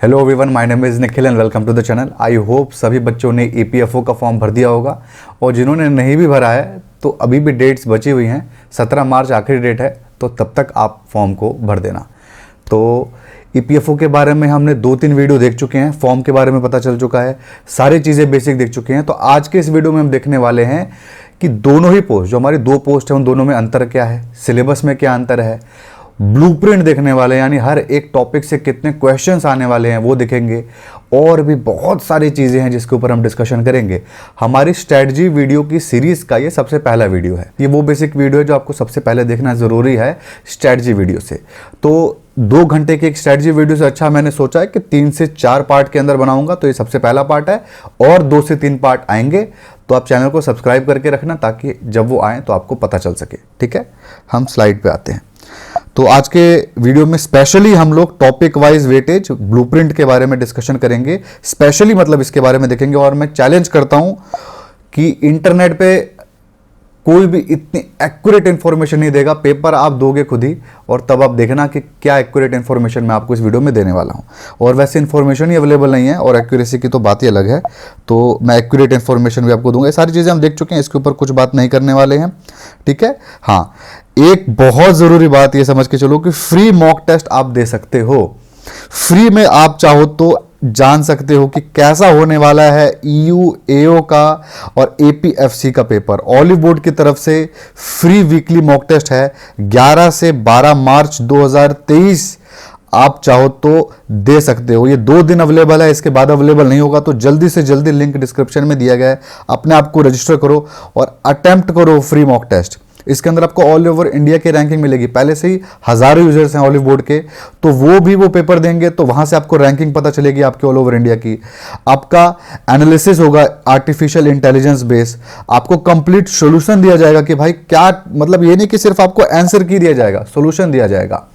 Hello everyone, my name is Nikhil and welcome to the channel. I hope सभी बच्चों ने EPFO का form भर दिया होगा और जिन्होंने नहीं भी भरा है तो अभी भी डेट्स बची हुई हैं। 17 मार्च आखिरी डेट है, तो तब तक आप फॉर्म को भर देना। तो ईपीएफओ के बारे में हमने 2-3 वीडियो देख चुके हैं, फॉर्म के बारे में पता चल चुका है, सारी चीज़ें बेसिक देख चुके हैं। तो आज के इस वीडियो में हम देखने वाले हैं कि दोनों ही पोस्ट, जो हमारी 2 पोस्ट है, उन दोनों में अंतर क्या है, सिलेबस में क्या अंतर है, ब्लूप्रिंट देखने वाले हैं, यानी हर एक टॉपिक से कितने क्वेश्चंस आने वाले हैं वो देखेंगे, और भी बहुत सारी चीज़ें हैं जिसके ऊपर हम डिस्कशन करेंगे। हमारी स्ट्रैटेजी वीडियो की सीरीज़ का ये सबसे पहला वीडियो है। ये वो बेसिक वीडियो है जो आपको सबसे पहले देखना ज़रूरी है स्ट्रैटेजी वीडियो से। तो 2 घंटे की एक स्ट्रैटेजी वीडियो से अच्छा मैंने सोचा है कि 3 से 4 पार्ट के अंदर बनाऊंगा। तो ये सबसे पहला पार्ट है और 2 से 3 पार्ट आएंगे। तो आप चैनल को सब्सक्राइब करके रखना ताकि जब वो आए तो आपको पता चल सके। ठीक है, हम स्लाइड पे आते हैं। तो आज के वीडियो में स्पेशली हम लोग टॉपिक वाइज वेटेज ब्लूप्रिंट के बारे में डिस्कशन करेंगे। स्पेशली मतलब इसके बारे में देखेंगे, और मैं चैलेंज करता हूं कि इंटरनेट पे कोई भी इतनी एक्यूरेट इंफॉर्मेशन नहीं देगा। पेपर आप दोगे खुद ही, और तब आप देखना कि क्या एक्यूरेट इंफॉर्मेशन मैं आपको इस वीडियो में देने वाला हूं। और वैसे इंफॉर्मेशन ही अवेलेबल नहीं है, और एक्यूरेसी की तो बात ही अलग है। तो मैं एक्यूरेट इंफॉर्मेशन भी आपको दूंगा। ये सारी चीज़ें हम देख चुके हैं, इसके ऊपर कुछ बात नहीं करने वाले हैं। ठीक है, हाँ, एक बहुत ज़रूरी बात ये समझ के चलो कि फ्री मॉक टेस्ट आप दे सकते हो। फ्री में आप चाहो तो जान सकते हो कि कैसा होने वाला है ईयू एओ का और एपीएफसी का पेपर। ऑलिव बोर्ड की तरफ से फ्री वीकली मॉक टेस्ट है 11 से 12 मार्च 2023। आप चाहो तो दे सकते हो। ये 2 दिन अवेलेबल है, इसके बाद अवेलेबल नहीं होगा। तो जल्दी से जल्दी लिंक डिस्क्रिप्शन में दिया गया है, अपने आप को रजिस्टर करो और अटेम्प्ट करो फ्री मॉक टेस्ट। इसके अंदर आपको ऑल ओवर इंडिया की रैंकिंग मिलेगी। पहले से ही हजारों यूजर्स हैं ऑलिव बोर्ड के, तो वो भी वो पेपर देंगे, तो वहां से आपको रैंकिंग पता चलेगी आपके ऑल ओवर इंडिया की। आपका एनालिसिस होगा आर्टिफिशियल इंटेलिजेंस बेस। आपको कंप्लीट सॉल्यूशन दिया जाएगा कि भाई क्या, मतलब ये नहीं कि सिर्फ आपको आंसर की दिया जाएगा, सॉल्यूशन दिया जाएगा।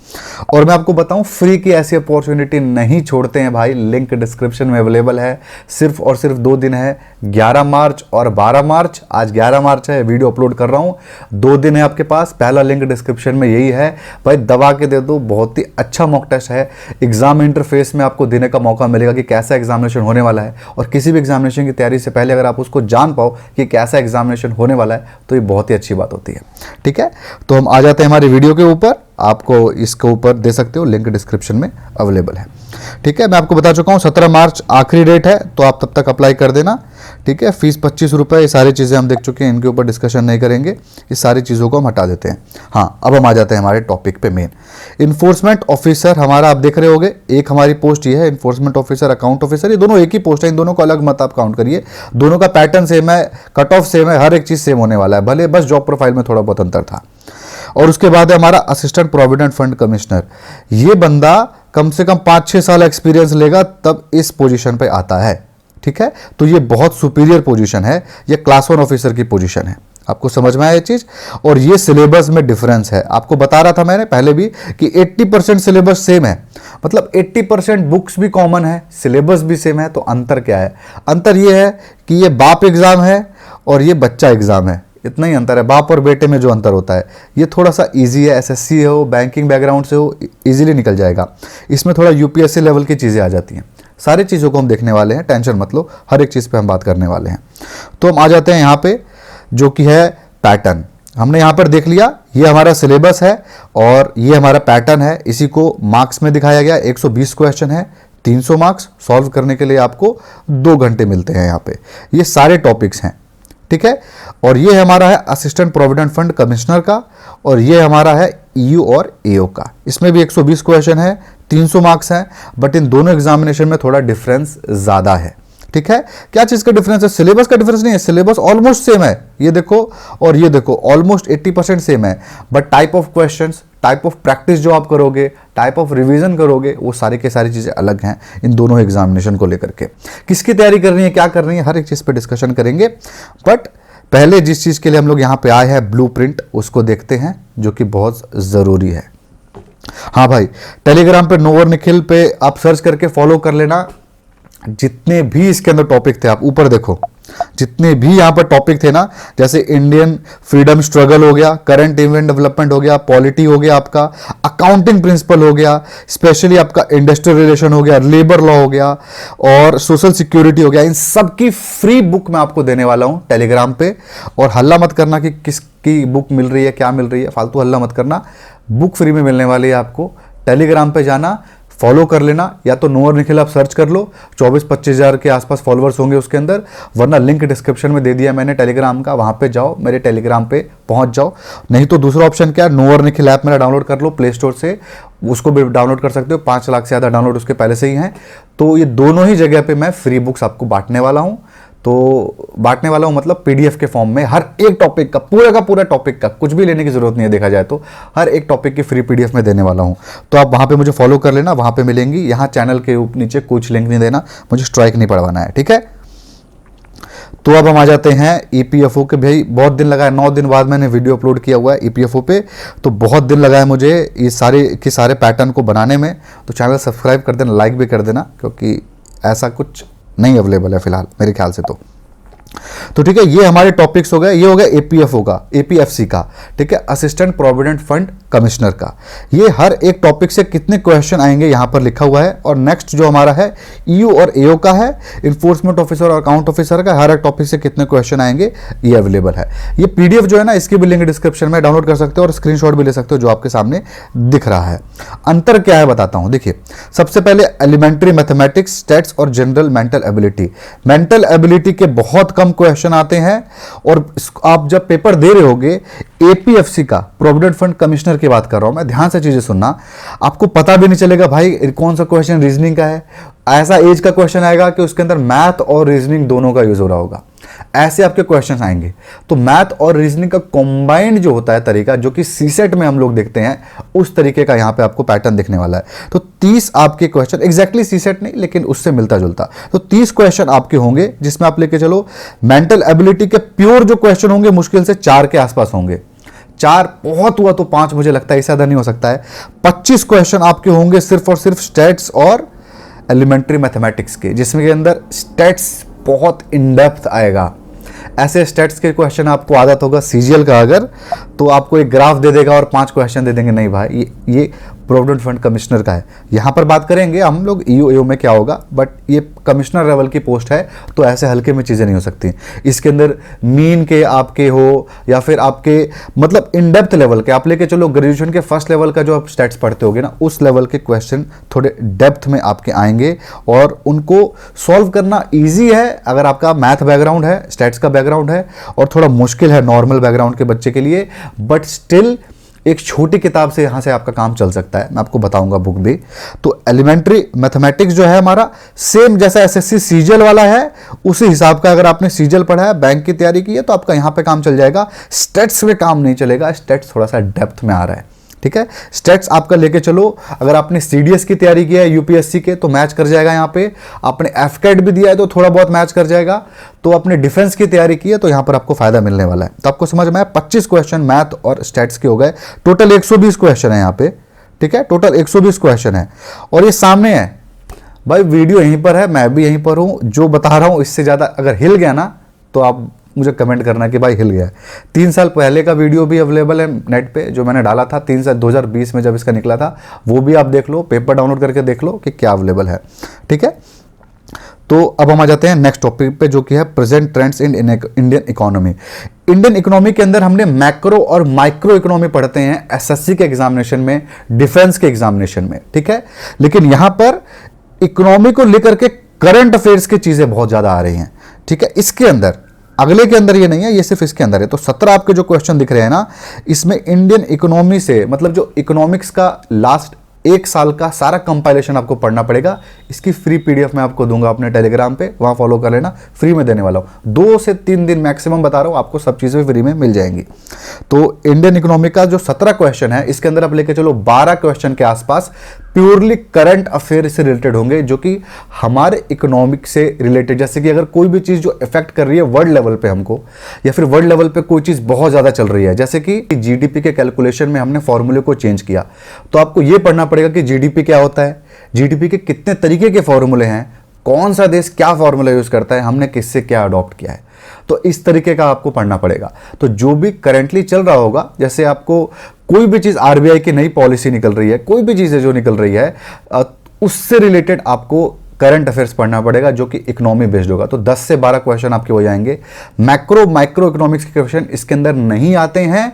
और मैं आपको बताऊं, फ्री की ऐसी अपॉर्चुनिटी नहीं छोड़ते हैं भाई। लिंक डिस्क्रिप्शन में अवेलेबल है। सिर्फ और सिर्फ 2 दिन है, 11 मार्च और 12 मार्च। आज 11 मार्च है, वीडियो अपलोड कर रहा हूं। 2 दिन है आपके पास। पहला लिंक डिस्क्रिप्शन में यही है भाई, दबा के दे दो। बहुत ही अच्छा मॉक टेस्ट है। एग्जाम इंटरफेस में आपको देने का मौका मिलेगा कि कैसा एग्जामिनेशन होने वाला है, और किसी भी एग्जामिनेशन की तैयारी से पहले अगर आप उसको जान पाओ कि कैसा एग्जामिनेशन होने वाला है, तो ये बहुत ही अच्छी बात होती है। ठीक है, तो हम आ जाते हैं हमारी वीडियो के ऊपर। आपको इसके ऊपर दे सकते हो, लिंक डिस्क्रिप्शन में अवेलेबल है। ठीक है, मैं आपको बता चुका हूँ 17 मार्च आखिरी डेट है, तो आप तब तक अप्लाई कर देना। ठीक है, फीस 25 रुपये। ये सारी चीज़ें हम देख चुके हैं, इनके ऊपर डिस्कशन नहीं करेंगे। इस सारी चीज़ों को हम हटा देते हैं। हाँ, अब हम आ जाते हैं हमारे टॉपिक पे मेन। इन्फोर्समेंट ऑफिसर हमारा आप देख रहे होगे, एक हमारी पोस्ट ये है इन्फोर्समेंट ऑफिसर, अकाउंट ऑफिसर। ये दोनों एक ही पोस्ट है, इन दोनों को अलग मत आप काउंट करिए। दोनों का पैटर्न सेम है, कट ऑफ सेम है, हर एक चीज़ सेम होने वाला है, भले बस जॉब प्रोफाइल में थोड़ा बहुत अंतर था। और उसके बाद है हमारा असिस्टेंट प्रोविडेंट फंड कमिश्नर। ये बंदा कम से कम 5-6 साल एक्सपीरियंस लेगा तब इस पोजीशन पे आता है। ठीक है, तो ये बहुत सुपीरियर पोजीशन है, ये क्लास 1 ऑफिसर की पोजीशन है। आपको समझ में आया ये चीज? और ये सिलेबस में डिफरेंस है। आपको बता रहा था मैंने पहले भी कि 80% सिलेबस सेम है, मतलब 80% बुक्स भी कॉमन है, सिलेबस भी सेम है। तो अंतर क्या है? अंतर ये है कि ये बाप एग्जाम है और ये बच्चा एग्जाम है। इतना ही अंतर है, बाप और बेटे में जो अंतर होता है। ये थोड़ा सा इजी है, एसएससी हो, बैंकिंग बैकग्राउंड से हो, इजीली निकल जाएगा। इसमें थोड़ा यूपीएससी लेवल की चीज़ें आ जाती हैं। सारी चीज़ों को हम देखने वाले हैं, टेंशन मत लो, हर एक चीज़ पे हम बात करने वाले हैं। तो हम आ जाते हैं यहाँ पे, जो कि है पैटर्न। हमने यहाँ पर देख लिया, ये हमारा सिलेबस है और ये हमारा पैटर्न है। इसी को मार्क्स में दिखाया गया। 120 क्वेश्चन है, 300 मार्क्स। सॉल्व करने के लिए आपको 2 घंटे मिलते हैं यहाँ पे। ये सारे टॉपिक्स हैं। ठीक है, और ये हमारा है असिस्टेंट प्रोविडेंट फंड कमिश्नर का, और ये हमारा है ईयू और एओ का। इसमें भी 120 क्वेश्चन है, 300 मार्क्स हैं, बट इन दोनों एग्जामिनेशन में थोड़ा डिफरेंस ज़्यादा है। ठीक है, क्या चीज़ का डिफरेंस है? सिलेबस का डिफरेंस नहीं है, सिलेबस ऑलमोस्ट सेम है। ये देखो और ये देखो, ऑलमोस्ट 80% सेम है, but type of questions, type of practice जो आप करोगे, टाइप ऑफ रिवीजन करोगे, वो सारी की सारी चीज़ें अलग हैं इन दोनों एग्जामिनेशन को लेकर के। किसकी तैयारी करनी है, क्या करनी है, हर एक चीज़ पे डिस्कशन करेंगे। बट पहले जिस चीज़ के लिए हम लोग यहाँ पे आए हैं, ब्लूप्रिंट, उसको देखते हैं, जो कि बहुत ज़रूरी है। हाँ भाई, टेलीग्राम पे नोवर निखिल पे आप सर्च करके फॉलो कर लेना। जितने भी इसके अंदर टॉपिक थे, आप ऊपर देखो, जितने भी यहाँ पर टॉपिक थे ना, जैसे इंडियन फ्रीडम स्ट्रगल हो गया, करंट इवेंट डेवलपमेंट हो गया, पॉलिटी हो गया, आपका अकाउंटिंग प्रिंसिपल हो गया, स्पेशली आपका इंडस्ट्रियल रिलेशन हो गया, लेबर लॉ हो गया और सोशल सिक्योरिटी हो गया, इन सब की फ्री बुक मैं आपको देने वाला हूँ टेलीग्राम पे। और हल्ला मत करना कि किसकी बुक मिल रही है, क्या मिल रही है, फालतू हल्ला मत करना। बुक फ्री में मिलने वाली है आपको। टेलीग्राम पे जाना, फॉलो कर लेना, या तो नूर निखिल आप सर्च कर लो, 24-25 हज़ार के आसपास फॉलोअर्स होंगे उसके अंदर, वरना लिंक डिस्क्रिप्शन में दे दिया मैंने टेलीग्राम का, वहाँ पे जाओ, मेरे टेलीग्राम पे पहुँच जाओ। नहीं तो दूसरा ऑप्शन क्या है, नूर निखिल ऐप मेरा डाउनलोड कर लो प्ले स्टोर से, उसको भी डाउनलोड कर सकते हो, 5 लाख से ज़्यादा डाउनलोड उसके पहले से ही हैं। तो ये दोनों ही जगह पर मैं फ्री बुक्स आपको बांटने वाला हूँ। तो बांटने वाला हूं मतलब पीडीएफ के फॉर्म में, हर एक टॉपिक का पूरा टॉपिक का, कुछ भी लेने की जरूरत नहीं है देखा जाए तो, हर एक टॉपिक की फ्री पीडीएफ में देने वाला हूं। तो आप वहां पे मुझे फॉलो कर लेना, वहां पे मिलेंगी। यहां चैनल के नीचे कुछ लिंक नहीं देना, मुझे स्ट्राइक नहीं पड़वाना है, ठीक है। तो अब हम आ जाते हैं ईपीएफओ के। भाई बहुत दिन लगा है, 9 दिन बाद मैंने वीडियो अपलोड किया हुआ है ईपीएफओ पे, तो बहुत दिन लगा है मुझे ये सारे पैटर्न को बनाने में। तो चैनल सब्सक्राइब कर देना, लाइक भी कर देना, क्योंकि ऐसा कुछ नहीं अवेलेबल है फिलहाल मेरे ख्याल से। तो ठीक है, ये हमारे टॉपिक्स हो गए। ये हो गया एपीएफओ का, एपीएफसी का, ठीक है, असिस्टेंट प्रोविडेंट फंड कमिश्नर का। ये हर एक टॉपिक से कितने क्वेश्चन आएंगे यहां पर लिखा हुआ है। और नेक्स्ट जो हमारा है ईयू और एओ का है, इन्फोर्समेंट ऑफिसर और अकाउंट ऑफिसर का, हर एक टॉपिक से कितने क्वेश्चन आएंगे ये अवेलेबल है। ये पीडीएफ जो है ना, इसकी भी लिंक डिस्क्रिप्शन में डाउनलोड कर सकते हो और स्क्रीनशॉट भी ले सकते हो जो आपके सामने दिख रहा है। अंतर क्या है बताता हूं। देखिए, सबसे पहले एलिमेंट्री मैथमेटिक्स, स्टैट्स और general mental ability. Mental ability के बहुत कम क्वेश्चन आते हैं, और आप जब पेपर दे रहे होगे, एपीएफसी का, प्रोविडेंट फंड कमिश्नर की बात कर रहा हूं मैं, ध्यान से चीजें सुनना, आपको पता भी नहीं चलेगा भाई कौन सा क्वेश्चन रीजनिंग का है। ऐसा एज का क्वेश्चन आएगा कि उसके अंदर मैथ और रीजनिंग दोनों का यूज हो रहा होगा, ऐसे आपके क्वेश्चंस आएंगे। तो मैथ और रीजनिंग का कॉम्बाइंड जो होता है तरीका, जो कि सीसेट में हम लोग देखते हैं, उस तरीके का यहां पे आपको पैटर्न दिखने वाला है। तो 30 आपके क्वेश्चन, एग्जैक्टली सीसेट नहीं लेकिन उससे मिलता जुलता, तो 30 क्वेश्चन आपके होंगे, जिसमें आप लेके चलो मेंटल एबिलिटी के प्योर जो क्वेश्चन होंगे मुश्किल से 4 के आसपास होंगे। 4 बहुत हुआ तो 5 मुझे लगता है, इससे ज्यादा नहीं हो सकता है। 25 क्वेश्चन आपके होंगे सिर्फ और सिर्फ स्टैट्स और एलिमेंट्री मैथमेटिक्स के, जिसमें के अंदर स्टैट्स बहुत इन डेप्थ आएगा। ऐसे स्टैट्स के क्वेश्चन आपको आदत होगा सीजीएल का अगर, तो आपको एक ग्राफ दे देगा और 5 क्वेश्चन दे देंगे, नहीं भाई ये प्रोविडेंट फंड कमिश्नर का है। यहाँ पर बात करेंगे हम लोग ईओ एओ में क्या होगा, बट ये कमिश्नर लेवल की पोस्ट है, तो ऐसे हल्के में चीज़ें नहीं हो सकती। इसके अंदर मीन के आपके हो, या फिर आपके मतलब इन डेप्थ लेवल के, आप लेके चलो ग्रेजुएशन के फर्स्ट लेवल का जो आप स्टैट्स पढ़ते होगे ना, उस लेवल के क्वेश्चन थोड़े डेप्थ में आपके आएंगे, और उनको सॉल्व करना ईजी है अगर आपका मैथ बैकग्राउंड है, स्टैट्स का बैकग्राउंड है, और थोड़ा मुश्किल है नॉर्मल बैकग्राउंड के बच्चे के लिए, बट स्टिल एक छोटी किताब से यहां से आपका काम चल सकता है। मैं आपको बताऊंगा बुक भी। तो एलिमेंट्री मैथमेटिक्स जो है हमारा, सेम जैसा एसएससी सीजीएल वाला है, उसी हिसाब का अगर आपने सीजीएल पढ़ा है, बैंक की तैयारी की है, तो आपका यहां पे काम चल जाएगा। स्टैट्स में काम नहीं चलेगा, स्टैट्स थोड़ा सा डेप्थ में आ रहा है, ठीक है। स्टैट्स आपका लेके चलो, अगर आपने सीडीएस की तैयारी की है यूपीएससी के, तो मैच कर जाएगा यहाँ पे। आपने एफकेट भी दिया है तो थोड़ा बहुत मैच कर जाएगा। तो आपने डिफेंस की तैयारी की है तो यहाँ पर आपको फायदा मिलने वाला है। तो आपको समझ में आया, 25 क्वेश्चन मैथ और स्टैट्स के हो गए, टोटल 120 क्वेश्चन है यहाँ पे, ठीक है, टोटल 120 क्वेश्चन है। और ये सामने है भाई, वीडियो यहीं पर है, मैं भी यहीं पर हूँ, जो बता रहा हूँ इससे ज़्यादा अगर हिल गया ना, तो आप मुझे कमेंट करना कि भाई हिल गया है। 3 साल पहले का वीडियो भी अवेलेबल है नेट पे, जो मैंने डाला था 3 साल 2020 में जब इसका निकला था, वो भी आप देख लो, पेपर डाउनलोड करके देख लो कि क्या अवेलेबल है, ठीक है। तो अब हम आ जाते हैं नेक्स्ट टॉपिक पे, जो कि है present trends in Indian economy. Indian economy के अंदर हमने मैक्रो और माइक्रो इकोनॉमी पढ़ते हैं एसएससी के एग्जामिनेशन में, डिफेंस के एग्जामिनेशन में, ठीक है। लेकिन यहां पर इकोनॉमी को लेकर के करंट अफेयर्स की चीजें बहुत ज्यादा आ रही हैं, ठीक है। इसके अंदर, अगले के अंदर ये नहीं है, ये सिर्फ इसके अंदर है। तो 17 आपके जो क्वेश्चन दिख रहे हैं ना, इसमें इंडियन इकोनॉमी से, मतलब जो इकोनॉमिक्स का लास्ट 1 साल का सारा कंपाइलेशन आपको पढ़ना पड़ेगा। इसकी फ्री पीडीएफ मैं आपको दूंगा अपने टेलीग्राम पे, वहां फॉलो कर लेना, फ्री में देने वाला हूं। 2 से 3 दिन मैक्सिमम बता रहा हूं, आपको सब चीजें फ्री में मिल जाएंगी। तो इंडियन इकोनॉमी का जो 17 क्वेश्चन है, इसके अंदर आप लेके चलो 12 क्वेश्चन के आसपास प्योरली करंट अफेयर से रिलेटेड होंगे, जो कि हमारे इकोनॉमिक से रिलेटेड, जैसे कि अगर कोई भी चीज जो इफेक्ट कर रही है वर्ल्ड लेवल पे हमको, या फिर वर्ल्ड लेवल पे कोई चीज बहुत ज्यादा चल रही है, जैसे कि जीडीपी के कैलकुलेशन में हमने फॉर्मूले को चेंज किया, तो आपको यह पढ़ना पड़ेगा कि जीडीपी क्या होता है, जीडीपी के कितने तरीके के फॉर्मूले हैं, कौन सा देश क्या फॉर्मूला यूज करता है, हमने किससे क्या अडॉप्ट किया है। तो इस तरीके का आपको पढ़ना पड़ेगा। तो जो भी करेंटली चल रहा होगा, जैसे आपको कोई भी चीज़ आरबीआई की नई पॉलिसी निकल रही है, कोई भी चीज़ है जो निकल रही है, उससे रिलेटेड आपको करंट अफेयर्स पढ़ना पड़ेगा जो कि इकोनॉमी बेस्ड होगा। तो 10 से 12 क्वेश्चन आपके हो जाएंगे। मैक्रो माइक्रो इकोनॉमिक्स के क्वेश्चन इसके अंदर नहीं आते हैं।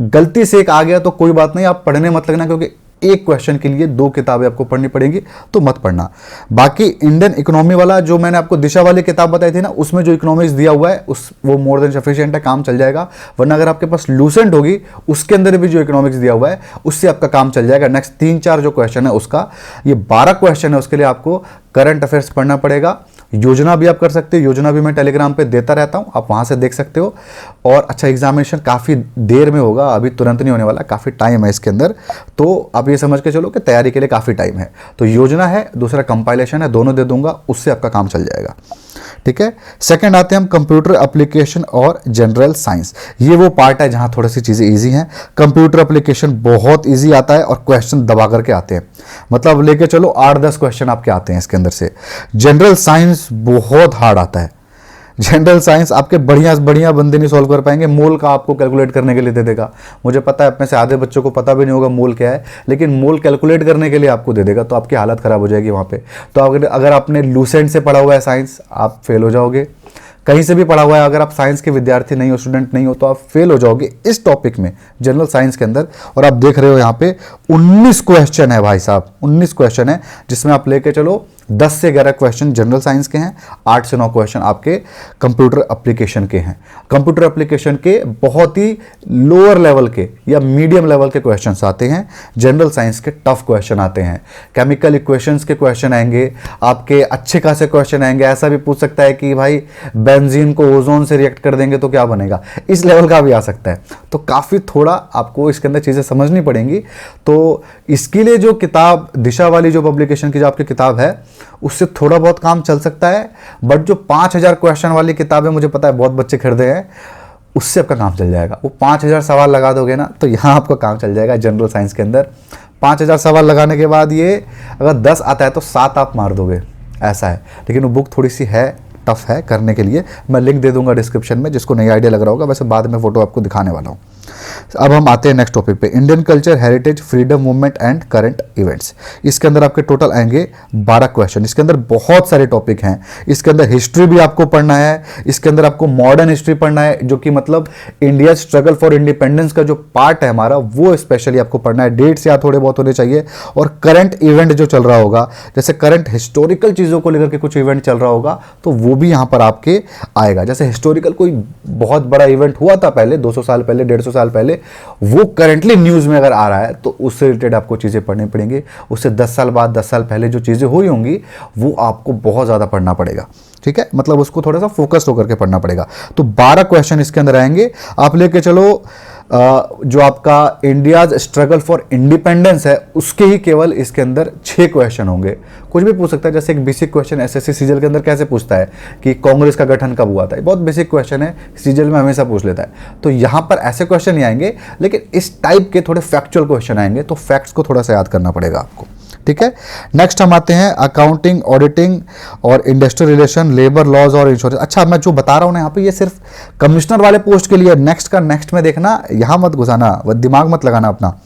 गलती से एक आ गया तो कोई बात नहीं, आप पढ़ने मत लगना, क्योंकि एक क्वेश्चन के लिए 2 किताबें आपको पढ़नी पड़ेंगी, तो मत पढ़ना। बाकी इंडियन इकोनॉमी वाला जो मैंने आपको दिशा वाली किताब बताई थी ना, उसमें जो इकोनॉमिक्स दिया हुआ है वो मोर देन सफिशिएंट है, काम चल जाएगा। वरना अगर आपके पास लूसेंट होगी, उसके अंदर भी जो इकोनॉमिक्स दिया हुआ है उससे आपका काम चल जाएगा। नेक्स्ट 3-4 जो क्वेश्चन है उसका, ये 12 क्वेश्चन है, उसके लिए आपको करंट अफेयर्स पढ़ना पड़ेगा। योजना भी आप कर सकते हो, योजना भी मैं टेलीग्राम पे देता रहता हूं, आप वहां से देख सकते हो। और अच्छा, एग्जामिनेशन काफ़ी देर में होगा, अभी तुरंत नहीं होने वाला, काफ़ी टाइम है इसके अंदर। तो आप ये समझ के चलो कि तैयारी के लिए काफ़ी टाइम है। तो योजना है, दूसरा कंपाइलेशन है, दोनों दे दूंगा, उससे आपका काम चल जाएगा। ठीक है। सेकंड आते हैं हम कंप्यूटर एप्लीकेशन और जनरल साइंस। ये वो पार्ट है जहां थोड़ी सी चीज़ें इजी हैं। कंप्यूटर एप्लीकेशन बहुत इजी आता है और क्वेश्चन दबा करके आते हैं, मतलब लेके चलो 8-10 क्वेश्चन आपके आते हैं इसके अंदर से। जनरल साइंस बहुत हार्ड आता है। जनरल साइंस आपके बढ़िया बंदे नहीं सॉल्व कर पाएंगे। मोल का आपको कैलकुलेट करने के लिए दे देगा। मुझे पता है अपने से आधे बच्चों को पता भी नहीं होगा मोल क्या है, लेकिन मोल कैलकुलेट करने के लिए आपको दे देगा, तो आपकी हालत खराब हो जाएगी वहाँ पे। तो अगर आपने लूसेंट से पढ़ा हुआ है साइंस, आप फेल हो जाओगे। कहीं से भी पढ़ा हुआ है, अगर आप साइंस के विद्यार्थी नहीं हो, स्टूडेंट नहीं हो, तो आप फेल हो जाओगे इस टॉपिक में, जनरल साइंस के अंदर। और आप देख रहे हो यहाँ पे 19 क्वेश्चन है भाई साहब, 19 क्वेश्चन है, जिसमें आप लेके चलो 10 से 11 क्वेश्चन जनरल साइंस के हैं, 8 से 9 क्वेश्चन आपके कंप्यूटर एप्लीकेशन के हैं। कंप्यूटर एप्लीकेशन के बहुत ही लोअर लेवल के या मीडियम लेवल के क्वेश्चंस आते हैं। जनरल साइंस के टफ क्वेश्चन आते हैं। केमिकल इक्वेशंस के क्वेश्चन आएंगे आपके, अच्छे खासे क्वेश्चन आएंगे। ऐसा भी पूछ सकता है कि भाई बेंजीन को ओजोन से रिएक्ट कर देंगे तो क्या बनेगा, इस लेवल का भी आ सकता है। तो काफ़ी थोड़ा आपको इसके अंदर चीज़ें समझनी पड़ेंगी। तो इसके लिए जो किताब दिशा वाली जो पब्लिकेशन की जो आपकी किताब है, उससे थोड़ा बहुत काम चल सकता है। बट जो 5000 क्वेश्चन वाली किताब है, मुझे पता है बहुत बच्चे खरीदे हैं, उससे आपका काम चल जाएगा। वो 5000 सवाल लगा दोगे ना, तो यहाँ आपका काम चल जाएगा जनरल साइंस के अंदर। 5000 सवाल लगाने के बाद ये अगर 10 आता है तो 7 आप मार दोगे, ऐसा है। लेकिन वो बुक थोड़ी सी है, टफ है करने के लिए। मैं लिंक दे दूंगा डिस्क्रिप्शन में, जिसको नई आइडिया लग रहा होगा। वैसे बाद में फोटो आपको दिखाने वाला हूँ। अब हम आते हैं नेक्स्ट टॉपिक पे, Indian culture, heritage, freedom movement and current events. इसके अंदर आपके टोटल आएंगे 12 क्वेश्चन। इसके अंदर बहुत सारे टॉपिक हैं। इसके अंदर हिस्ट्री भी आपको पढ़ना है, इसके अंदर आपको मॉडर्न हिस्ट्री पढ़ना है, जो कि मतलब इंडिया स्ट्रगल फॉर इंडिपेंडेंस का जो पार्ट है हमारा, वो स्पेशली आपको पढ़ना है। डेट्स या थोड़े बहुत होने चाहिए। और करंट इवेंट जो चल रहा होगा, जैसे करंट हिस्टोरिकल चीज़ों को लेकर के कुछ इवेंट चल रहा होगा, तो वो भी यहाँ पर आपके आएगा। जैसे हिस्टोरिकल कोई बहुत बड़ा इवेंट हुआ था पहले, 200 साल पहले, 150 साल पहले, वो करंटली न्यूज़ में अगर आ रहा है, तो उससे रिलेटेड आपको चीज़ें पढ़नी पड़ेंगी। उससे 10 साल बाद, 10 साल पहले जो चीज़ें हुई होंगी, वो आपको बहुत ज़्यादा पढ़ना पड़ेगा। ठीक है, मतलब उसको थोड़ा सा फोकस्ड होकर के पढ़ना पड़ेगा। तो 12 क्वेश्चन इसके अंदर आएंगे। आप लेके चलो जो आपका इंडियाज स्ट्रगल फॉर इंडिपेंडेंस है, उसके ही केवल इसके अंदर 6 क्वेश्चन होंगे। कुछ भी पूछ सकता है, जैसे एक बेसिक क्वेश्चन एसएससी सीजीएल के अंदर कैसे पूछता है कि कांग्रेस का गठन कब हुआ था, बहुत बेसिक क्वेश्चन है, सीजीएल में हमेशा पूछ लेता है। तो यहाँ पर ऐसे क्वेश्चन नहीं आएंगे, लेकिन इस टाइप के थोड़े फैक्चुअल क्वेश्चन आएंगे, तो फैक्ट्स को थोड़ा सा याद करना पड़ेगा आपको। ठीक है, नेक्स्ट हम आते हैं अकाउंटिंग, ऑडिटिंग और इंडस्ट्रियल रिलेशन, लेबर लॉज और इंश्योरेंस। अच्छा, मैं जो बता रहा हूँ ना यहाँ पे, ये सिर्फ कमिश्नर वाले पोस्ट के लिए। नेक्स्ट का नेक्स्ट में देखना, यहाँ मत घुसाना, दिमाग मत लगाना अपना।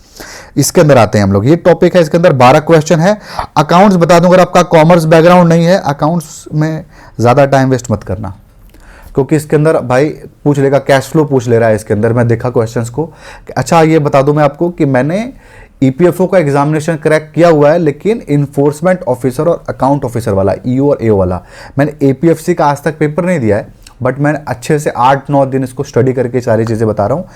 इसके अंदर आते हैं हम लोग, ये टॉपिक है, इसके अंदर 12 क्वेश्चन है। अकाउंट्स बता दूं, अगर आपका कॉमर्स बैकग्राउंड नहीं है, अकाउंट्स में ज़्यादा टाइम वेस्ट मत करना, क्योंकि इसके अंदर भाई पूछ लेगा, कैश फ्लो पूछ ले रहा है इसके अंदर। मैं देखा क्वेश्चंस को। अच्छा, ये बता दूं मैं आपको कि मैंने ईपीएफओ का एग्जामिनेशन क्रैक किया हुआ है, लेकिन इन्फोर्समेंट ऑफिसर और अकाउंट ऑफिसर वाला, ईओ और एओ वाला। मैंने एपीएफसी का आज तक पेपर नहीं दिया है, बट मैंने अच्छे से 8-9 दिन इसको स्टडी करके सारी चीज़ें बता रहा हूँ।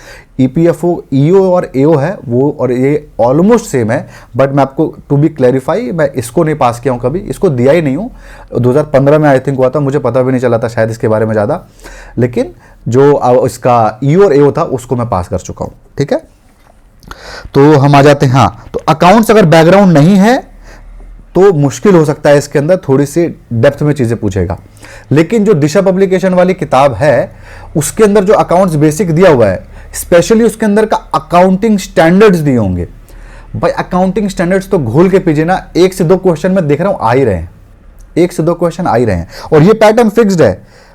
ईपीएफओ ईओ और एओ है वो, और ये ऑलमोस्ट सेम है। बट मैं आपको टू बी क्लैरिफाई, मैं इसको नहीं पास किया हूँ कभी, इसको दिया ही नहीं हूँ। 2015 में आई थिंक हुआ था, मुझे पता भी नहीं चला था शायद इसके बारे में ज़्यादा, लेकिन जो इसका ईओ और एओ था उसको मैं पास कर चुका हूँ। ठीक है, तो हम आ जाते हैं। हाँ, तो अकाउंट्स अगर बैकग्राउंड नहीं है तो मुश्किल हो सकता है, इसके अंदर थोड़ी सी डेप्थ में चीजें पूछेगा। लेकिन जो दिशा पब्लिकेशन वाली किताब है, उसके अंदर जो अकाउंट्स बेसिक दिया हुआ है, स्पेशली उसके अंदर का अकाउंटिंग स्टैंडर्ड्स दिए होंगे। भाई अकाउंटिंग स्टैंडर्ड्स तो घोल के पीछे ना 1 से 2 क्वेश्चन मैं देख रहा हूं आ ही रहे हैं, 1 से 2 क्वेश्चन आ ही रहे हैं, और ये पैटर्न फिक्स्ड है।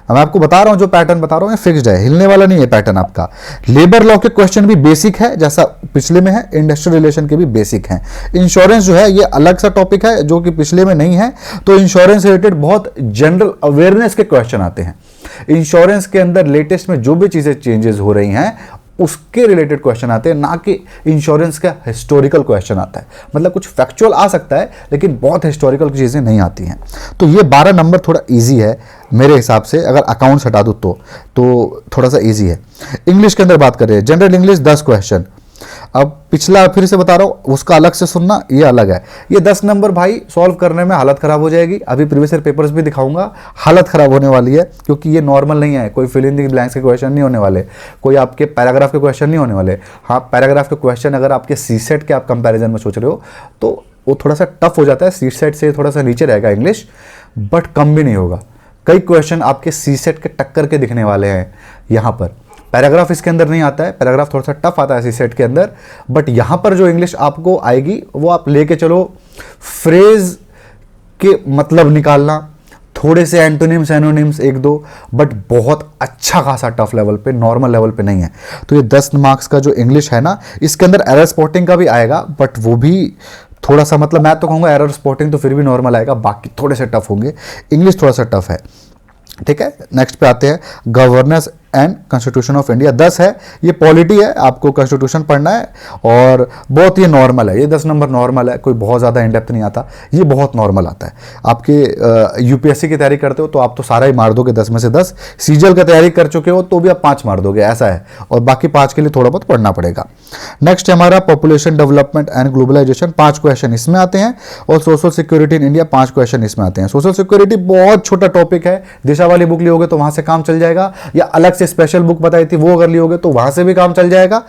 मैं आपको बता रहा हूं, जो पैटर्न बता रहा हूं ये फिक्स्ड है, हिलने वाला नहीं है पैटर्न आपका। लेबर लॉ के क्वेश्चन भी बेसिक है जैसा पिछले में है, इंडस्ट्रियल रिलेशन के भी बेसिक हैं। इंश्योरेंस जो है ये अलग सा टॉपिक है जो कि पिछले में नहीं है, तो इंश्योरेंस रिलेटेड बहुत जनरल अवेयरनेस के क्वेश्चन आते हैं। इंश्योरेंस के अंदर लेटेस्ट में जो भी चीजें चेंजेस हो रही हैं उसके रिलेटेड क्वेश्चन आते हैं, ना कि इंश्योरेंस का हिस्टोरिकल क्वेश्चन आता है। मतलब कुछ फैक्चुअल आ सकता है लेकिन बहुत हिस्टोरिकल चीजें नहीं आती हैं। तो ये 12 नंबर थोड़ा इजी है मेरे हिसाब से, अगर अकाउंट्स हटा दूं तो थोड़ा सा इजी है। इंग्लिश के अंदर बात करें, जनरल इंग्लिश 10 क्वेश्चन। अब पिछला फिर से बता रहा हूं, उसका अलग से सुनना, ये अलग है। ये 10 नंबर भाई सॉल्व करने में हालत खराब हो जाएगी। अभी प्रीवियस ईयर पेपर्स भी दिखाऊंगा, हालत खराब होने वाली है, क्योंकि ये नॉर्मल नहीं है। कोई फिल इन द ब्लैंक्स के क्वेश्चन नहीं होने वाले, कोई आपके पैराग्राफ के क्वेश्चन नहीं होने वाले। हाँ, पैराग्राफ के क्वेश्चन अगर आपके सीसेट के आप कंपेरिजन में सोच रहे हो तो वो थोड़ा सा टफ हो जाता है, सीसेट से थोड़ा सा नीचे रहेगा इंग्लिश, बट कम भी नहीं होगा। कई क्वेश्चन आपके सीसेट के टक्कर के दिखने वाले हैं यहाँ पर। पैराग्राफ इसके अंदर नहीं आता है, पैराग्राफ थोड़ा सा टफ आता है सीसेट के अंदर, बट यहां पर जो इंग्लिश आपको आएगी वो आप लेके चलो। फ्रेज के मतलब निकालना, थोड़े से एंटोनिम्स एनोनिम्स एक दो, बट बहुत अच्छा खासा टफ लेवल पे, नॉर्मल लेवल पे नहीं है। तो ये 10 मार्क्स का जो इंग्लिश है ना, इसके अंदर एरर स्पॉटिंग का भी आएगा, बट वो भी थोड़ा सा, मतलब मैं तो कहूँगा एरर स्पॉटिंग तो फिर भी नॉर्मल आएगा, बाकी थोड़े से टफ होंगे। इंग्लिश थोड़ा सा टफ है, ठीक है। नेक्स्ट पे आते हैं, governance and constitution of India 10 है। ये पॉलिटी है, आपको कॉन्स्टिट्यूशन पढ़ना है और बहुत ये नॉर्मल है। ये 10 नंबर नॉर्मल है, कोई बहुत ज़्यादा इन डेप्थ नहीं आता, ये बहुत नॉर्मल आता है। आपके यूपीएससी की तैयारी करते हो तो आप तो सारा ही मार दोगे 10 में से 10। सीजीएल की तैयारी कर चुके हो तो भी आप 5 मार दोगे, ऐसा है। और बाकी 5 के लिए थोड़ा बहुत पढ़ना पड़ेगा। नेक्स्ट है हमारा population development and globalisation, 5 question इसमें आते हैं। और social security in India 5 question इसमें आते हैं। सोशल सिक्योरिटी बहुत छोटा टॉपिक है, दिशा वाली बुक लियोगे तो वहां से काम चल जाएगा, या अलग से स्पेशल बुक बताई थी वो अगर लियोगे तो वहां से भी काम चल जाएगा।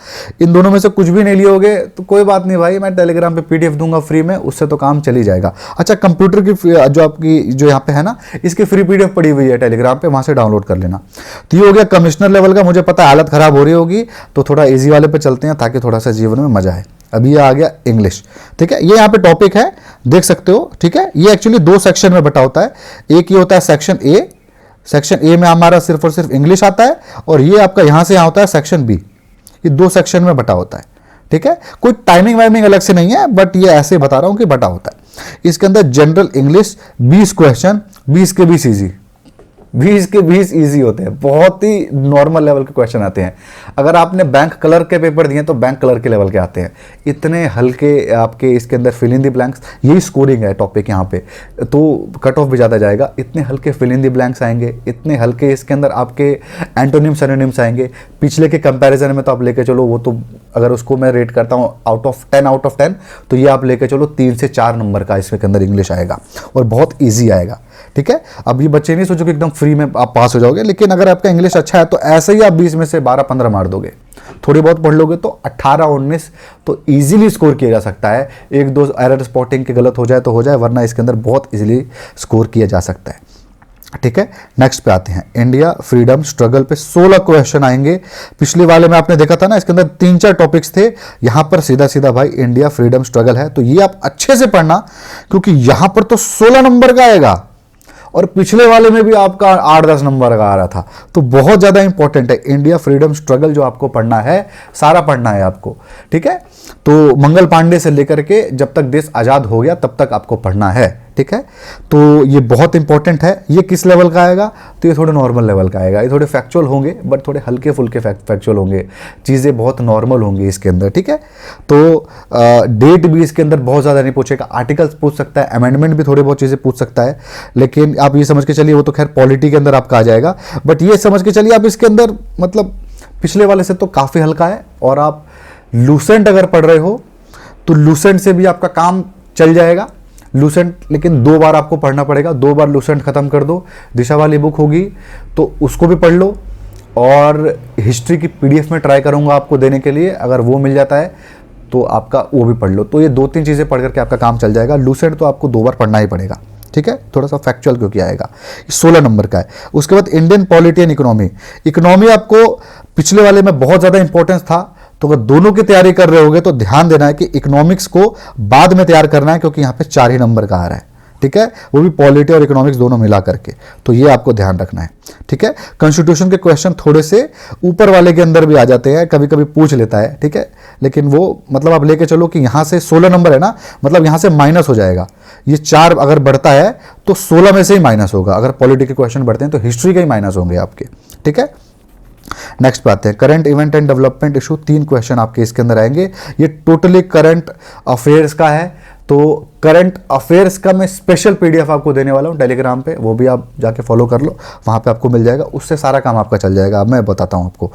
इन दोनों में से कुछ भी नहीं लियोगे तो कोई बात नहीं भाई, मैं टेलीग्राम पे पीडीएफ दूंगा फ्री में, उससे तो काम चल ही जाएगा। अच्छा, कंप्यूटर की जो आपकी जो यहाँ पे है ना, इसकी फ्री पीडीएफ पड़ी हुई है टेलीग्राम पे, वहां से डाउनलोड कर लेना। तो ये हो गया कमिश्नर लेवल का। मुझे पता है हालत खराब हो रही होगी, तो थोड़ा इजी वाले पे चलते हैं ताकि थोड़ा सा जीवन में मजा आए। अभी ये आ गया इंग्लिश, ठीक है। ये यहाँ पे टॉपिक है, देख सकते हो, ठीक है। ये एक्चुअली 2 सेक्शन में बटा होता है। एक ये होता है सेक्शन ए, सेक्शन ए में हमारा सिर्फ और सिर्फ इंग्लिश आता है, और ये आपका यहां से यहां होता है सेक्शन बी। ये 2 सेक्शन में बटा होता है, ठीक है। कोई टाइमिंग वाइमिंग अलग से नहीं है, बट ये ऐसे बता रहा हूं कि बटा होता है। इसके अंदर जनरल इंग्लिश 20 क्वेश्चन, 20 के 20 इजी, 20 के 20 इजी होते हैं, बहुत ही नॉर्मल लेवल के क्वेश्चन आते हैं। अगर आपने बैंक कलर के पेपर दिए तो बैंक कलर के लेवल के आते हैं, इतने हल्के आपके इसके अंदर फिल इन दी ब्लैंक्स। यही स्कोरिंग है टॉपिक यहाँ पे, तो कट ऑफ भी ज़्यादा जाएगा। इतने हल्के फिल इन दी ब्लैंक्स आएंगे, इतने हल्के इसके अंदर आपके एंटोनिम्स एनोनिम्स आएंगे। पिछले के कंपैरिजन में तो आप लेके चलो, वो तो अगर उसको मैं रेट करता हूँ आउट ऑफ 10 तो ये आप लेके चलो 3 से 4 नंबर का इसके अंदर इंग्लिश आएगा, और बहुत ईजी आएगा, ठीक है। अब ये बच्चे नहीं सोचो कि एकदम फ्री में आप पास हो जाओगे, लेकिन अगर आपका इंग्लिश अच्छा है तो ऐसे ही आप 20 में से 12-15 मार दोगे। थोड़ी बहुत पढ़ लोगे तो 18-19 तो इजीली स्कोर किया जा सकता है। 1-2 एरर स्पॉटिंग के गलत हो जाए तो हो जाए, वरना इसके अंदर बहुत इजीली स्कोर किया जा सकता है, ठीक है। नेक्स्ट पे आते हैं, इंडिया फ्रीडम स्ट्रगल पे 16 क्वेश्चन आएंगे। पिछले वाले में आपने देखा था ना, इसके अंदर 3-4 टॉपिक्स थे, यहां पर सीधा सीधा भाई इंडिया फ्रीडम स्ट्रगल है। तो ये आप अच्छे से पढ़ना, क्योंकि यहां पर तो 16 नंबर का आएगा, और पिछले वाले में भी आपका 8-10 नंबर का आ रहा था। तो बहुत ज्यादा इंपॉर्टेंट है इंडिया फ्रीडम स्ट्रगल, जो आपको पढ़ना है, सारा पढ़ना है आपको, ठीक है। तो मंगल पांडे से लेकर के जब तक देश आजाद हो गया तब तक आपको पढ़ना है, ठीक है। तो ये बहुत इंपॉर्टेंट है। ये किस लेवल का आएगा, तो ये थोड़े नॉर्मल लेवल का आएगा। ये थोड़े फैक्चुअल होंगे, बट थोड़े हल्के फुल्के फैक्चुअल होंगे, चीज़ें बहुत नॉर्मल होंगी इसके अंदर, ठीक है। तो डेट भी इसके अंदर बहुत ज़्यादा नहीं पूछेगा, आर्टिकल्स पूछ सकता है, अमेंडमेंट भी थोड़ी बहुत चीज़ें पूछ सकता है, लेकिन आप ये समझ के चलिए वो तो खैर पॉलिटी के अंदर आपका आ जाएगा। बट ये समझ के चलिए आप इसके अंदर मतलब पिछले वाले से तो काफ़ी हल्का है, और आप लूसेंट अगर पढ़ रहे हो तो लूसेंट से भी आपका काम चल जाएगा। लूसेंट लेकिन 2 बार आपको पढ़ना पड़ेगा, 2 बार लूसेंट खत्म कर दो। दिशा वाली बुक होगी तो उसको भी पढ़ लो, और हिस्ट्री की पीडीएफ में ट्राई करूंगा आपको देने के लिए, अगर वो मिल जाता है तो आपका वो भी पढ़ लो। तो ये 2-3 चीज़ें पढ़ करके आपका काम चल जाएगा। लूसेंट तो आपको 2 बार पढ़ना ही पड़ेगा, ठीक है। थोड़ा सा फैक्चुअल क्योंकि आएगा, 16 नंबर का है। उसके बाद Indian polity and economy. Economy आपको पिछले वाले में बहुत ज़्यादा इंपॉर्टेंस था, तो अगर दोनों की तैयारी कर रहे होगे तो ध्यान देना है कि इकोनॉमिक्स को बाद में तैयार करना है, क्योंकि यहाँ पे 4 ही नंबर का आ रहा है, ठीक है, वो भी पॉलिटी और इकोनॉमिक्स दोनों मिला करके। तो ये आपको ध्यान रखना है, ठीक है। कॉन्स्टिट्यूशन के क्वेश्चन थोड़े से ऊपर वाले के अंदर भी आ जाते हैं, कभी कभी पूछ लेता है, ठीक है, लेकिन वो मतलब आप लेके चलो कि यहाँ से 16 नंबर है ना, मतलब यहाँ से माइनस हो जाएगा। ये 4 अगर बढ़ता है तो 16 में से ही माइनस होगा। अगर पॉलिटी के क्वेश्चन बढ़ते हैं तो हिस्ट्री के ही माइनस होंगे आपके, ठीक है। नेक्स्ट पे आते हैं, current event and development issue. 3 question आपके इसके अंदर आएंगे। ये टोटली करंट अफेयर्स का है। तो करंट अफेयर्स का मैं स्पेशल पीडीएफ आपको देने वाला हूं टेलीग्राम पे, वो भी आप जाके फॉलो कर लो, वहां पे आपको मिल जाएगा। उससे सारा काम आपका चल जाएगा। अब मैं बताता हूं आपको।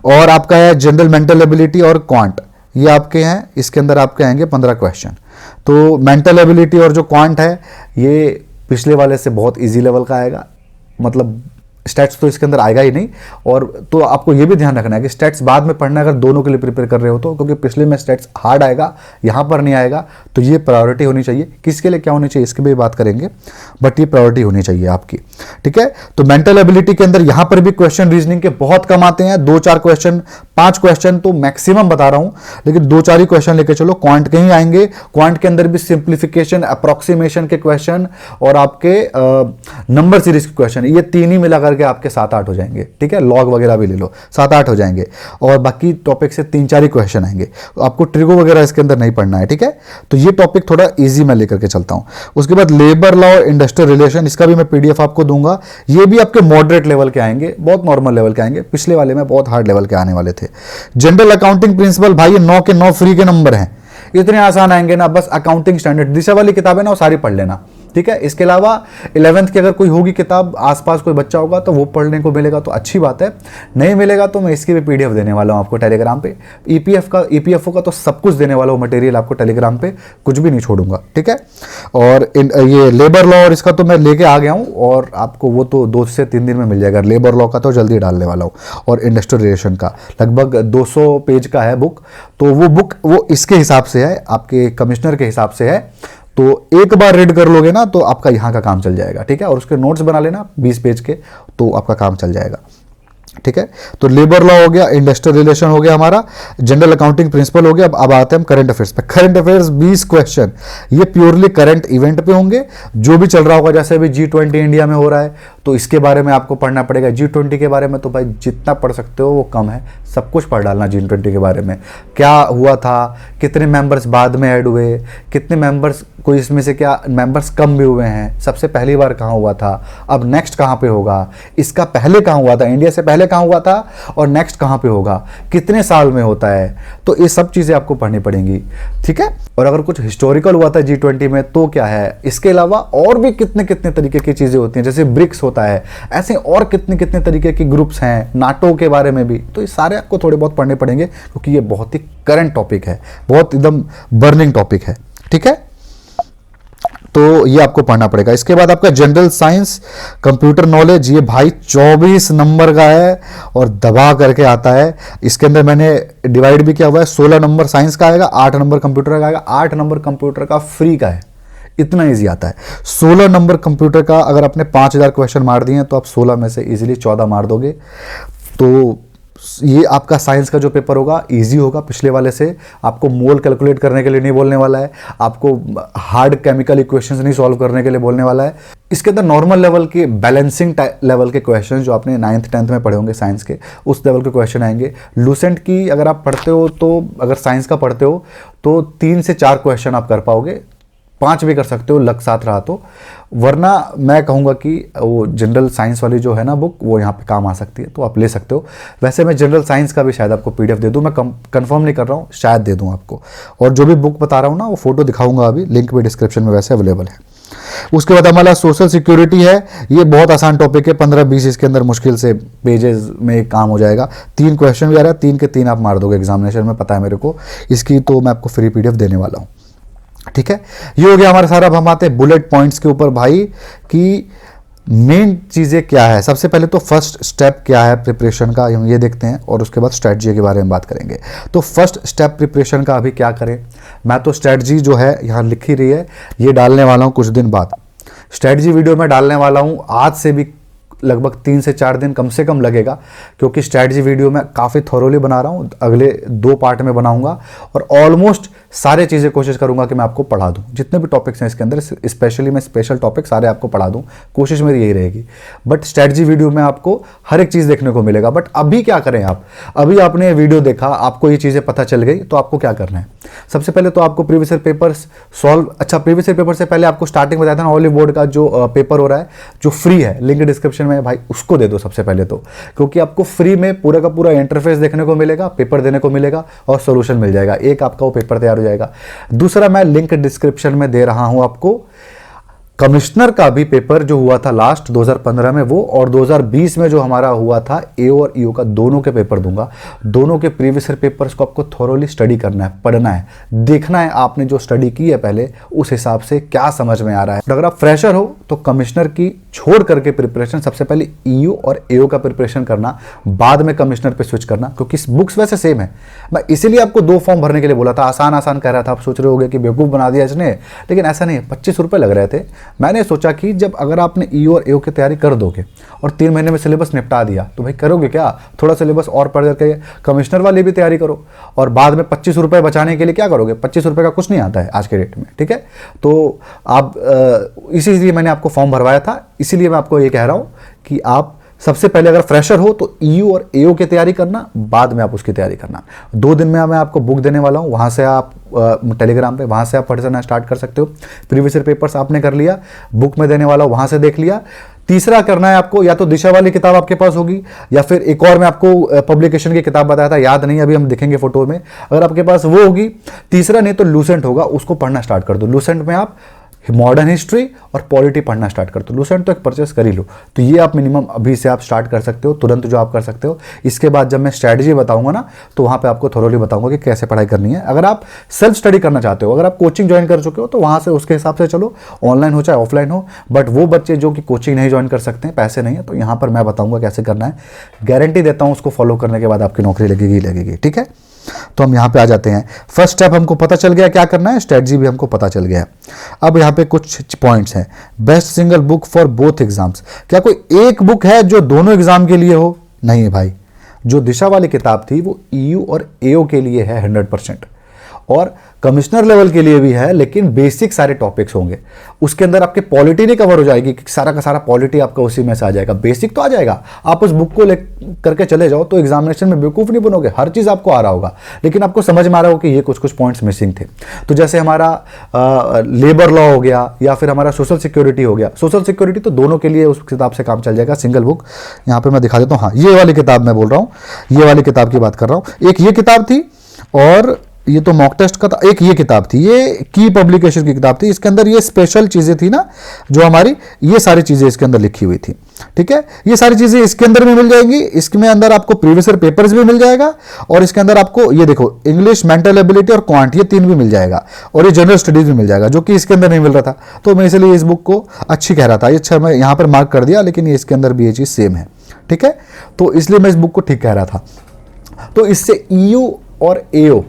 और आपका है जनरल मेंटल एबिलिटी और क्वांट, ये आपके हैं। इसके अंदर आपके आएंगे 15 क्वेश्चन। तो मेंटल एबिलिटी और जो क्वांट है ये पिछले वाले से बहुत ईजी लेवल का आएगा, मतलब स्टैट्स तो इसके अंदर आएगा ही नहीं। और तो आपको ये भी ध्यान रखना है कि स्टैट्स बाद में पढ़ना है अगर दोनों के लिए प्रिपेयर कर रहे हो तो, क्योंकि पिछले में स्टैट्स हार्ड आएगा, यहाँ पर नहीं आएगा। तो ये प्रायोरिटी होनी चाहिए। किसके लिए क्या होनी चाहिए इसकी भी बात करेंगे, बट ये प्रायोरिटी होनी चाहिए आपकी, ठीक है। तो मेंटल एबिलिटी के अंदर यहाँ पर भी क्वेश्चन रीजनिंग के बहुत कम आते हैं, 2-4 क्वेश्चन, 5 क्वेश्चन तो मैक्सिमम बता रहा हूँ, लेकिन 2-4 ही क्वेश्चन लेके चलो। क्वांट के ही आएंगे। क्वांट के अंदर भी सिंप्लीफिकेशन, अप्रोक्सीमेशन के क्वेश्चन और आपके नंबर सीरीज के क्वेश्चन, ये 3 ही मिला करके आपके 7-8 हो जाएंगे, ठीक है। लॉग वगैरह भी ले लो, 7-8 हो जाएंगे। और बाकी टॉपिक से 3-4 ही क्वेश्चन आएंगे। आपको ट्रिगो वगैरह इसके अंदर नहीं पढ़ना है, ठीक है। तो ये टॉपिक थोड़ा इजी मैं लेकर के चलता हूं। उसके बाद लेबर लॉ, इंडस्ट्रियल रिलेशन, इसका भी मैं पीडीएफ आपको दूंगा। ये भी आपके मॉडरेट लेवल के आएंगे, बहुत नॉर्मल लेवल के आएंगे। पिछले वाले में बहुत हार्ड लेवल के आने वाले थे। जनरल अकाउंटिंग प्रिंसिपल, भाई ये 9 के 9 फ्री के नंबर हैं, इतने आसान आएंगे ना। बस अकाउंटिंग स्टैंडर्ड दिशा वाली किताबें ना वो सारी पढ़ लेना, ठीक है। इसके अलावा 11th की अगर कोई होगी किताब, आसपास कोई बच्चा होगा तो वो पढ़ने को मिलेगा तो अच्छी बात है। नहीं मिलेगा तो मैं इसकी भी पीडीएफ देने वाला हूं आपको टेलीग्राम पे। ईपीएफओ का तो सब कुछ देने वाला हूं मटेरियल आपको टेलीग्राम पे, कुछ भी नहीं छोड़ूंगा, ठीक है। और ये लेबर लॉ और इसका तो मैं लेके आ गया हूं, और आपको वो तो 2 से 3 दिन में मिल जाएगा। लेबर लॉ का तो जल्दी डालने वाला हूं, और इंडस्ट्रियल रिलेशन का लगभग 200 पेज का है बुक। तो वो बुक वो इसके हिसाब से है, आपके कमिश्नर के हिसाब से है। तो एक बार रीड कर लोगे ना तो आपका यहाँ का काम चल जाएगा, ठीक है। और उसके नोट्स बना लेना 20 पेज के, तो आपका काम चल जाएगा, ठीक है। तो लेबर लॉ हो गया, इंडस्ट्रियल रिलेशन हो गया हमारा, जनरल अकाउंटिंग प्रिंसिपल हो गया। अब आते हैं हम करंट अफेयर्स पे। करंट अफेयर्स 20 क्वेश्चन, ये प्योरली करंट इवेंट पे होंगे, जो भी चल रहा होगा। जैसे अभी G20 इंडिया में हो रहा है तो इसके बारे में आपको पढ़ना पड़ेगा। G20 के बारे में तो भाई जितना पढ़ सकते हो वो कम है, सब कुछ पढ़ डालना। G20 के बारे में क्या हुआ था, कितने मेंबर्स बाद में ऐड हुए, कितने मेंबर्स, कोई इसमें से क्या मेंबर्स कम भी हुए हैं, सबसे पहली बार कहाँ हुआ था, अब नेक्स्ट कहाँ पे होगा, इसका पहले कहाँ हुआ था, इंडिया से पहले कहाँ हुआ था, और नेक्स्ट कहाँ पे होगा, कितने साल में होता है। तो ये सब चीज़ें आपको पढ़नी पड़ेंगी, ठीक है। और अगर कुछ हिस्टोरिकल हुआ था G20 में तो क्या है, इसके अलावा और भी कितने कितने तरीके की चीज़ें होती हैं, जैसे ब्रिक्स होता है, ऐसे और कितने कितने तरीके की ग्रुप्स हैं, नाटो के बारे में भी। तो ये सारे आपको थोड़े बहुत पढ़ने पड़ेंगे, क्योंकि ये बहुत ही करंट टॉपिक है, बहुत एकदम बर्निंग टॉपिक है, ठीक है। तो ये आपको पढ़ना पड़ेगा। इसके बाद आपका जनरल साइंस, कंप्यूटर नॉलेज, ये भाई 24 नंबर का है और दबा करके आता है। इसके अंदर मैंने डिवाइड भी किया हुआ है। 16 नंबर साइंस का आएगा, 8 नंबर कंप्यूटर का आएगा, 8 नंबर कंप्यूटर का फ्री का है। इतना इजी आता है। 16 नंबर कंप्यूटर का अगर आपने 5000 क्वेश्चन मार दिए हैं तो आप 16 में से इजीली 14 मार दोगे। तो ये आपका साइंस का जो पेपर होगा इजी होगा पिछले वाले से। आपको मोल कैलकुलेट करने के लिए नहीं बोलने वाला है, आपको हार्ड केमिकल इक्वेशंस नहीं सॉल्व करने के लिए बोलने वाला है। इसके अंदर नॉर्मल लेवल के, बैलेंसिंग लेवल के क्वेश्चन जो आपने 9th 10th में पढ़े होंगे साइंस के, उस लेवल के क्वेश्चन आएंगे। लूसेंट की अगर आप पढ़ते हो तो, अगर साइंस का पढ़ते हो तो 3 से 4 क्वेश्चन आप कर पाओगे, 5 भी कर सकते हो, लक साथ रहा तो। वरना मैं कहूँगा कि वो जनरल साइंस वाली जो है ना बुक, वो यहाँ पे काम आ सकती है, तो आप ले सकते हो। वैसे मैं जनरल साइंस का भी शायद आपको पीडीएफ दे दूँ, मैं कंफर्म नहीं कर रहा हूँ, शायद दे दूँ आपको। और जो भी बुक बता रहा हूँ ना वो फोटो दिखाऊंगा, अभी लिंक भी डिस्क्रिप्शन में वैसे अवेलेबल है। उसके बाद हमारा सोशल सिक्योरिटी है। ये बहुत आसान टॉपिक है, 15-20 इसके अंदर मुश्किल से पेजेस में काम हो जाएगा। 3 क्वेश्चन भी आ रहा है, 3 के 3 आप मार दोगे एग्जामिनेशन में, पता है मेरे को। इसकी तो मैं आपको फ्री पीडीएफ देने वाला हूँ, ठीक है। ये हो गया हमारा सारा। अब हम आते हैं बुलेट पॉइंट्स के ऊपर भाई, कि मेन चीज़ें क्या है। सबसे पहले तो फर्स्ट स्टेप क्या है प्रिपरेशन का, हम ये देखते हैं, और उसके बाद स्ट्रेटजी के बारे में बात करेंगे। तो फर्स्ट स्टेप प्रिपरेशन का अभी क्या करें, मैं तो स्ट्रेटजी जो है यहाँ लिख ही रही है, ये डालने वाला हूँ कुछ दिन बाद। स्ट्रेटजी वीडियो में डालने वाला हूँ आज से भी लगभग 3 से 4 दिन कम से कम लगेगा, क्योंकि स्ट्रैटेजी वीडियो मैं काफ़ी थॉरोली बना रहा हूँ, अगले 2 पार्ट में बनाऊंगा और ऑलमोस्ट सारे चीज़ें कोशिश करूंगा कि मैं आपको पढ़ा दूं, जितने भी टॉपिक्स हैं इसके अंदर, स्पेशली मैं स्पेशल टॉपिक सारे आपको पढ़ा दूं, कोशिश मेरी यही रहेगी। बट स्ट्रैटेजी वीडियो में आपको हर एक चीज़ देखने को मिलेगा। बट अभी क्या करें आप, अभी आपने ये वीडियो देखा, आपको ये चीज़ें पता चल गई, तो आपको क्या करना है? सबसे पहले तो आपको प्रीवियस ईयर पेपर्स सॉल्व, अच्छा प्रीवियस ईयर पेपर से पहले आपको स्टार्टिंग बताया था ना, ऑलिव बोर्ड का जो पेपर हो रहा है, जो फ्री है, लिंक डिस्क्रिप्शन में भाई, उसको दे दो सबसे पहले तो, क्योंकि आपको फ्री में पूरा का पूरा इंटरफेस देखने को मिलेगा, पेपर देने को मिलेगा और सोल्यूशन मिल जाएगा, एक आपका वो पेपर तैयार हो जाएगा। दूसरा, मैं लिंक डिस्क्रिप्शन में दे रहा हूं आपको कमिश्नर का भी पेपर जो हुआ था लास्ट 2015 में वो, और 2020 में जो हमारा हुआ था एओ और ईओ का, दोनों के पेपर दूंगा। दोनों के प्रीवियस ईयर पेपर्स को आपको थोरोली स्टडी करना है, पढ़ना है, देखना है आपने जो स्टडी की है पहले उस हिसाब से क्या समझ में आ रहा है। अगर आप फ्रेशर हो तो कमिश्नर की छोड़ करके प्रिपरेशन, सबसे पहले ईओ और एओ का प्रिपरेशन करना, बाद में कमिश्नर पे स्विच करना, क्योंकि बुक्स वैसे सेम है। मैं इसीलिए आपको 2 फॉर्म भरने के लिए बोला था, आसान आसान कह रहा था, आप सोच रहे होगे कि बेवकूफ़ बना दिया इसने, लेकिन ऐसा नहीं है। 25 रुपये लग रहे थे। मैंने सोचा कि जब अगर आपने ईओ और एओ की तैयारी कर दोगे और 3 महीने में सिलेबस निपटा दिया, तो भाई करोगे क्या, थोड़ा सिलेबस और पढ़ करके कमिश्नर वाली भी तैयारी करो, और बाद में 25 रुपये बचाने के लिए क्या करोगे? 25 रुपये का कुछ नहीं आता है आज के डेट में, ठीक है? तो आप इसीलिए मैंने आपको फॉर्म भरवाया था, इसीलिए मैं आपको ये कह रहा हूँ कि आप सबसे पहले अगर फ्रेशर हो तो ईयू और एओ की तैयारी करना, बाद में आप उसकी तैयारी करना। 2 दिन में मैं आपको बुक देने वाला हूँ, वहाँ से आप टेलीग्राम पे, वहाँ से आप पढ़ना स्टार्ट कर सकते हो। प्रीवियस ईयर पेपर्स आपने कर लिया, बुक में देने वाला हूँ, वहाँ से देख लिया। तीसरा करना है आपको, या तो दिशा वाली किताब आपके पास होगी, या फिर एक और मैं आपको पब्लिकेशन की किताब बताया था, याद नहीं अभी हम दिखेंगे फोटो में, अगर आपके पास वो होगी। तीसरा नहीं तो लूसेंट होगा, उसको पढ़ना स्टार्ट कर दो। लूसेंट में आप मॉडर्न हिस्ट्री और पॉलिटी पढ़ना स्टार्ट कर दो। लूसेंट तो एक परचेस कर ही लो। तो ये आप मिनिमम अभी से आप स्टार्ट कर सकते हो, तुरंत जो आप कर सकते हो। इसके बाद जब मैं स्ट्रैटेजी बताऊंगा ना, तो वहाँ पे आपको थोरोली बताऊंगा कि कैसे पढ़ाई करनी है। अगर आप सेल्फ स्टडी करना चाहते हो, अगर आप कोचिंग ज्वाइन कर चुके हो, तो वहाँ से उसके हिसाब से चलो, ऑनलाइन हो चाहे ऑफलाइन हो। बट वो बच्चे जो कि कोचिंग नहीं ज्वाइन कर सकते हैं, पैसे नहीं है, तो यहाँ पर मैं बताऊँगा कैसे करना है। गारंटी देता हूँ उसको फॉलो करने के बाद आपकी नौकरी लगेगी, ठीक है? तो हम यहाँ पे आ जाते हैं। फर्स्ट स्टेप हमको पता चल गया क्या करना है, स्ट्रेटजी भी हमको पता चल गया। अब यहाँ पे कुछ पॉइंट्स हैं। Best single book for both exams, क्या कोई एक बुक है जो दोनों एग्जाम के लिए हो? नहीं है भाई। जो दिशा वाली किताब थी वो ईयू और एओ के लिए है 100%, और कमिश्नर लेवल के लिए भी है, लेकिन बेसिक सारे टॉपिक्स होंगे। उसके अंदर आपके पॉलिटी नहीं कवर हो जाएगी कि सारा का सारा पॉलिटी आपका उसी में से आ जाएगा, बेसिक तो आ जाएगा। आप उस बुक को ले करके चले जाओ तो एग्जामिनेशन में बेवकूफ़ नहीं बनोगे, हर चीज़ आपको आ रहा होगा, लेकिन आपको समझ में आ रहा होगा कि ये कुछ पॉइंट्स मिसिंग थे। तो जैसे हमारा लेबर लॉ हो गया, या फिर हमारा सोशल सिक्योरिटी हो गया। सोशल सिक्योरिटी तो दोनों के लिए उस किताब से काम चल जाएगा, सिंगल बुक। यहाँ पर मैं दिखा देता हूँ। हाँ, ये वाली किताब मैं बोल रहा हूँ, ये वाली किताब की बात कर रहा हूँ। एक ये किताब थी, और ये तो मॉक टेस्ट का था। एक ये किताब थी, ये की पब्लिकेशन की किताब थी। इसके अंदर ये स्पेशल चीज़ें थी ना, जो हमारी ये सारी चीज़ें इसके अंदर लिखी हुई थी, ठीक है? ये सारी चीज़ें इसके अंदर भी मिल जाएंगी। इसमें अंदर आपको प्रीवियस ईयर पेपर्स भी मिल जाएगा, और इसके अंदर आपको ये देखो इंग्लिश, मेंटल एबिलिटी और क्वांट, ये 3 भी मिल जाएगा, और ये जनरल स्टडीज भी मिल जाएगा, जो कि इसके अंदर नहीं मिल रहा था। तो मैं इसलिए इस बुक को अच्छी कह रहा था। अच्छा, मैं यहाँ पर मार्क कर दिया, लेकिन ये इसके अंदर भी ये चीज़ सेम है, ठीक है? तो इसलिए मैं इस बुक को ठीक कह रहा था। तो इससे ईयू और एओ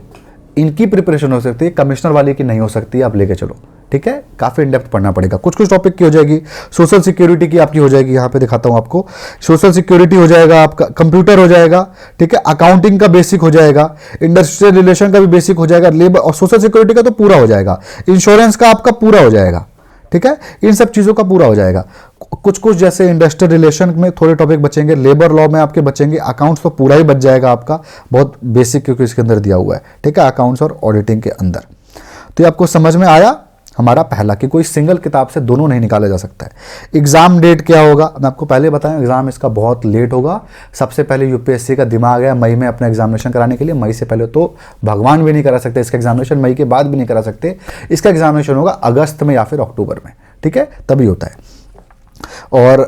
इनकी प्रिपरेशन हो सकती है, कमिश्नर वाली की नहीं हो सकती, आप लेके चलो, ठीक है? काफ़ी इन डेप्थ पढ़ना पड़ेगा। कुछ टॉपिक की हो जाएगी, सोशल सिक्योरिटी की आपकी हो जाएगी, यहाँ पे दिखाता हूँ आपको। सोशल सिक्योरिटी हो जाएगा आपका, कंप्यूटर हो जाएगा, ठीक है? अकाउंटिंग का बेसिक हो जाएगा, इंडस्ट्रियल रिलेशन का भी बेसिक हो जाएगा, लेबर और सोशल सिक्योरिटी का तो पूरा हो जाएगा, इंश्योरेंस का आपका पूरा हो जाएगा, ठीक है? इन सब चीज़ों का पूरा हो जाएगा। कुछ जैसे इंडस्ट्रियल रिलेशन में थोड़े टॉपिक बचेंगे, लेबर लॉ में आपके बचेंगे, अकाउंट्स तो पूरा ही बच जाएगा आपका, बहुत बेसिक, क्योंकि इसके अंदर दिया हुआ है, ठीक है? अकाउंट्स और ऑडिटिंग के अंदर। तो ये आपको समझ में आया हमारा पहला, कि कोई सिंगल किताब से दोनों नहीं निकाला जा सकता है। एग्जाम डेट क्या होगा, मैं आपको पहले बताया, एग्जाम इसका बहुत लेट होगा। सबसे पहले यूपीएससी का दिमाग है मई में अपना एग्जामिनेशन कराने के लिए। मई से पहले तो भगवान भी नहीं करा सकते इसका एग्जामिनेशन, मई के बाद भी नहीं करा सकते। इसका एग्जामिनेशन होगा अगस्त में या फिर अक्टूबर में, ठीक है? तभी होता है, और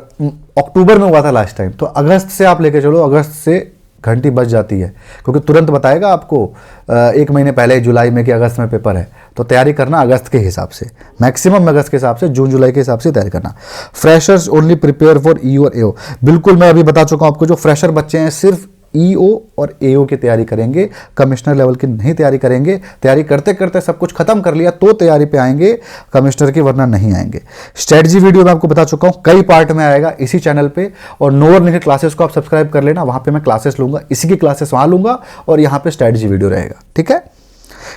अक्टूबर में हुआ था लास्ट टाइम। तो अगस्त से आप लेके चलो, अगस्त से घंटी बच जाती है, क्योंकि तुरंत बताएगा आपको 1 महीने पहले, जुलाई में कि अगस्त में पेपर है। तो तैयारी करना अगस्त के हिसाब से, मैक्सिमम अगस्त के हिसाब से, जून जुलाई के हिसाब से तैयारी करना। Freshers only prepare for EU और एओ, बिल्कुल मैं अभी बता चुका हूँ आपको। जो फ्रेशर बच्चे हैं सिर्फ ईओ और एओ की तैयारी करेंगे, कमिश्नर लेवल की नहीं तैयारी करेंगे। तैयारी करते करते सब कुछ खत्म कर लिया तो तैयारी पे आएंगे कमिश्नर की, वरना नहीं आएंगे। स्ट्रेटजी वीडियो मैं आपको बता चुका हूँ, कई पार्ट में आएगा इसी चैनल पे, और नोवर लिखित क्लासेस को आप सब्सक्राइब कर लेना, वहाँ पे मैं क्लासेस लूँगा, इसी की क्लासेस वहाँ लूँगा और यहाँ पे स्ट्रेटजी वीडियो रहेगा, ठीक है।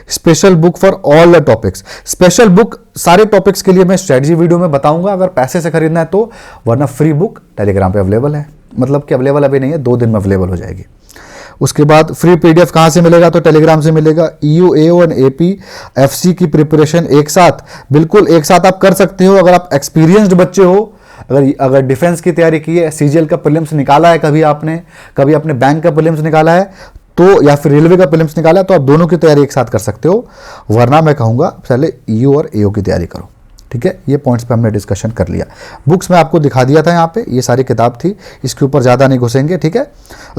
Special book for all the topics, special book सारे टॉपिक्स के लिए मैं स्ट्रेटजी वीडियो में बताऊंगा अगर पैसे से खरीदना है तो, वरना फ्री बुक टेलीग्राम पे अवेलेबल है, मतलब कि अवेलेबल अभी नहीं है, 2 दिन में अवेलेबल हो जाएगी। उसके बाद फ्री पीडीएफ कहाँ से मिलेगा, तो टेलीग्राम से मिलेगा। EU, AO and AP FC की प्रिपरेशन एक साथ, बिल्कुल एक साथ आप कर सकते हो अगर आप एक्सपीरियंस्ड बच्चे हो। अगर डिफेंस की तैयारी की है, सीजीएल का प्रीलिम्स निकाला है कभी आपने बैंक का प्रीलिम्स निकाला है तो, या फिर रेलवे का प्रीलिम्स निकाला है तो आप दोनों की तैयारी एक साथ कर सकते हो, वरना मैं कहूँगा पहले ईयू और एओ की तैयारी करो, ठीक है। ये पॉइंट्स पे हमने डिस्कशन कर लिया। बुक्स में आपको दिखा दिया था, यहाँ पे ये सारी किताब थी, इसके ऊपर ज़्यादा नहीं घुसेंगे, ठीक है।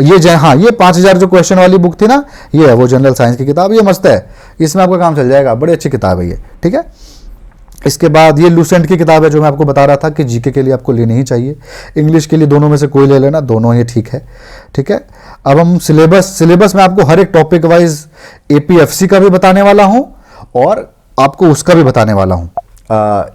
ये 5000 जो क्वेश्चन वाली बुक थी ना, ये है वो जनरल साइंस की किताब, ये मस्त है, इसमें आपका काम चल जाएगा, बड़ी अच्छी किताब है ये, ठीक है। इसके बाद ये लूसेंट की किताब है जो मैं आपको बता रहा था कि जीके के लिए आपको लेनी ही चाहिए, इंग्लिश के लिए दोनों में से कोई ले लेना, दोनों ये ठीक है, ठीक है। अब हम सिलेबस में आपको हर एक टॉपिक वाइज एपीएफसी का भी बताने वाला हूं और आपको उसका भी बताने वाला हूं,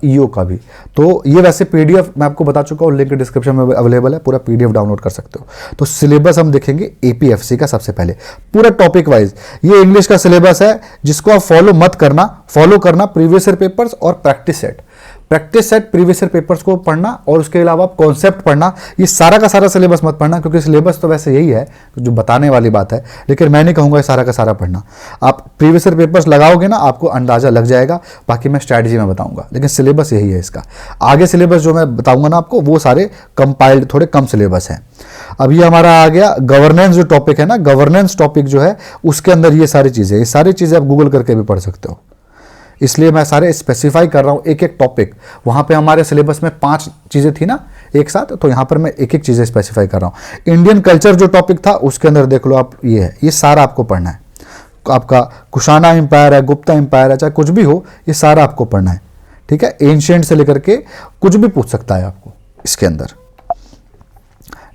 ईओ का भी। तो ये वैसे पीडीएफ मैं आपको बता चुका हूँ, लिंक डिस्क्रिप्शन में अवेलेबल है, पूरा पीडीएफ डाउनलोड कर सकते हो। तो सिलेबस हम देखेंगे एपीएफसी का सबसे पहले, पूरा टॉपिक वाइज। ये इंग्लिश का सिलेबस है जिसको आप फॉलो मत करना, फॉलो करना प्रीवियस ईयर पेपर्स और practice set previous year papers को पढ़ना, और उसके अलावा कॉन्सेप्ट पढ़ना। ये सारा का सारा सिलेबस मत पढ़ना, क्योंकि सिलेबस तो वैसे यही है जो बताने वाली बात है, लेकिन मैं नहीं कहूँगा ये सारा का सारा पढ़ना। आप प्रीवियस ईयर पेपर्स लगाओगे ना, आपको अंदाजा लग जाएगा, बाकी मैं स्ट्रैटेजी में बताऊंगा, लेकिन सिलेबस यही है इसका। आगे सिलेबस जो मैं बताऊंगा ना आपको, वो सारे कंपाइल्ड, थोड़े कम सिलेबस हैं। अब ये हमारा आ गया गवर्नेंस जो टॉपिक है ना, गवर्नेंस टॉपिक जो है उसके अंदर ये सारी चीज़ें आप गूगल करके भी पढ़ सकते हो, इसलिए मैं सारे स्पेसिफाई कर रहा हूँ एक एक टॉपिक। वहाँ पे हमारे सिलेबस में 5 चीज़ें थी ना एक साथ, तो यहाँ पर मैं एक एक चीज़ें स्पेसिफाई कर रहा हूँ। इंडियन कल्चर जो टॉपिक था उसके अंदर देख लो आप, ये है, ये सारा आपको पढ़ना है। आपका कुशाना एम्पायर है, गुप्ता एम्पायर है, चाहे कुछ भी हो, ये सारा आपको पढ़ना है, ठीक है। एंशिएंट से लेकर के कुछ भी पूछ सकता है आपको इसके अंदर।